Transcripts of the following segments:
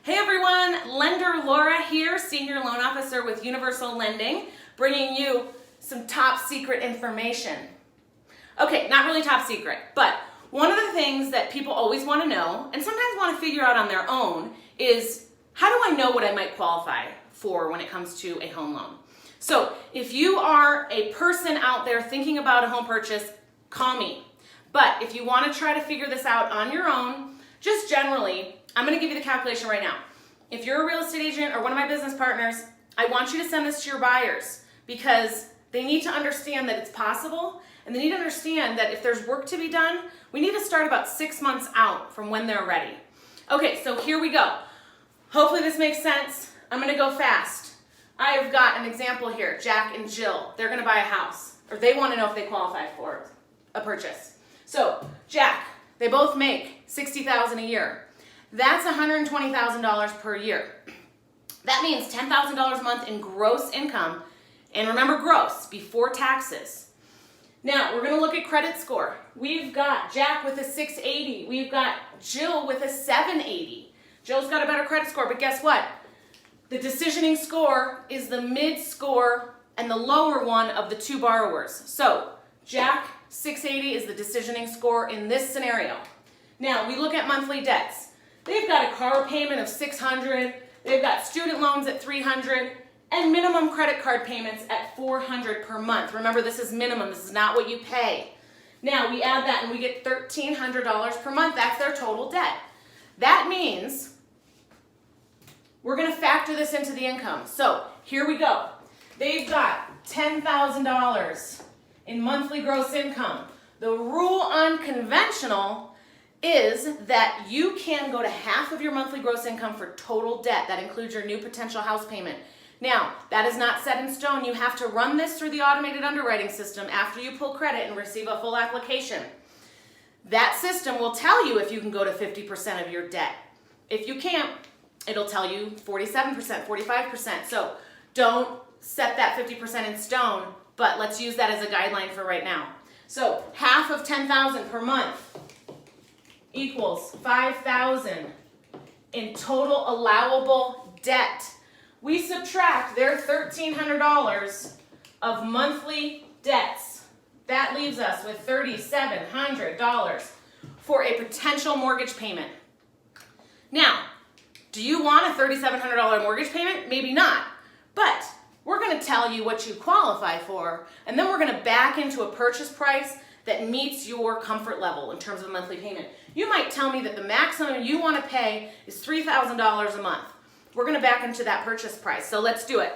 Hey everyone, Lender Laura here, Senior Loan Officer with Universal Lending, bringing you some top secret information. Okay, not really top secret, but one of the things that people always want to know, and sometimes want to figure out on their own, is how do I know what I might qualify for when it comes to a home loan? So if you are a person out there thinking about a home purchase, call me. But if you want to try to figure this out on your own, just generally, I'm going to give you the calculation right now. If you're a real estate agent or one of my business partners, I want you to send this to your buyers because they need to understand that it's possible, and they need to understand that if there's work to be done, we need to start about 6 months out from when they're ready. Okay, so here we go. Hopefully this makes sense. I'm going to go fast. I have got an example here, Jack and Jill. They're going to buy a house, or they want to know if they qualify for a purchase. So, Jack, they both make $60,000 a year. That's $120,000 per year. That means $10,000 a month in gross income, and remember gross, before taxes. Now, we're going to look at credit score. We've got Jack with a 680. We've got Jill with a 780. Jill's got a better credit score, but guess what? The decisioning score is the mid score and the lower one of the two borrowers. So, Jack, 680 is the decisioning score in this scenario. Now, we look at monthly debts. They've got a car payment of $600, they've got student loans at $300, and minimum credit card payments at $400 per month. Remember, this is minimum, this is not what you pay. Now, we add that and we get $1,300 per month. That's their total debt. That means we're going to factor this into the income. So, here we go. They've got $10,000 in monthly gross income. The rule on conventional is that you can go to half of your monthly gross income for total debt. That includes your new potential house payment. Now, that is not set in stone. You have to run this through the automated underwriting system after you pull credit and receive a full application. That system will tell you if you can go to 50% of your debt. If you can't, it'll tell you 47%, 45%. So don't set that 50% in stone, but let's use that as a guideline for right now. So half of $10,000 per month equals $5,000 in total allowable debt. We subtract their $1,300 of monthly debts. That leaves us with $3,700 for a potential mortgage payment. Now, do you want a $3,700 mortgage payment? Maybe not, but we're going to tell you what you qualify for, and then we're going to back into a purchase price that meets your comfort level in terms of a monthly payment. You might tell me that the maximum you want to pay is $3,000 a month. We're going to back into that purchase price, so let's do it.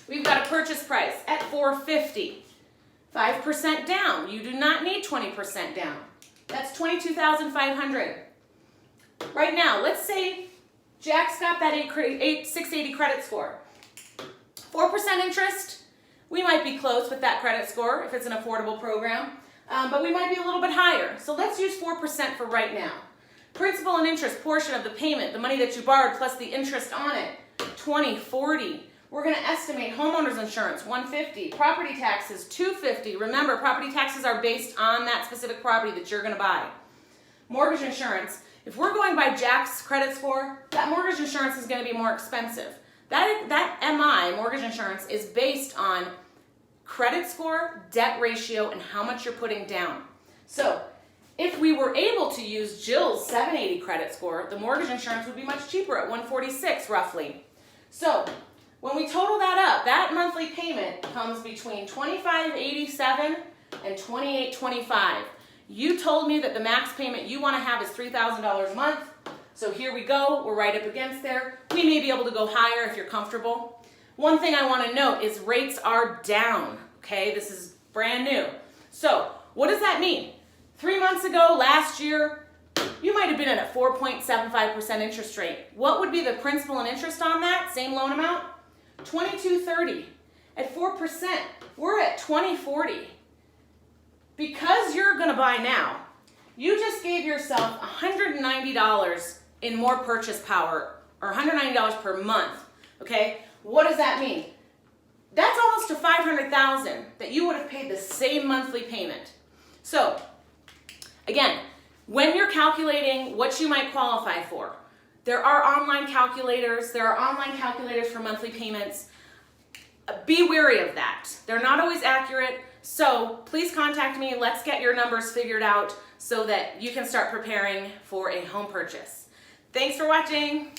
We've got a purchase price at $450. 5% down. You do not need 20% down. That's $22,500. Right now, let's say Jack's got that 680 credit score. 4% interest, we might be close with that credit score if it's an affordable program, but we might be a little bit higher. So let's use 4% for right now. Principal and interest portion of the payment, the money that you borrowed plus the interest on it, $20.40. We're going to estimate homeowners insurance, $150. Property taxes, $250. Remember, property taxes are based on that specific property that you're going to buy. Mortgage insurance, if we're going by Jack's credit score, that mortgage insurance is going to be more expensive. That MI, mortgage insurance, is based on credit score, debt ratio, and how much you're putting down. So if we were able to use Jill's 780 credit score, the mortgage insurance would be much cheaper at $146 roughly. So when we total that up, that monthly payment comes between $25.87 and $28.25. You told me that the max payment you want to have is $3,000 a month. So here we go, we're right up against there. We may be able to go higher if you're comfortable. One thing I want to note is rates are down, okay? This is brand new. So what does that mean? 3 months ago, last year, you might have been at a 4.75% interest rate. What would be the principal and interest on that, same loan amount? $22.30. At 4%, we're at $20.40. Because you're going to buy now, you just gave yourself $190 in more purchase power, or $190 per month, okay? What does that mean? That's almost to $500,000 that you would have paid the same monthly payment. So, again, when you're calculating what you might qualify for, There are online calculators. There are online calculators for monthly payments. Be wary of that. They're not always accurate, so please contact me. Let's get your numbers figured out so that you can start preparing for a home purchase. Thanks for watching.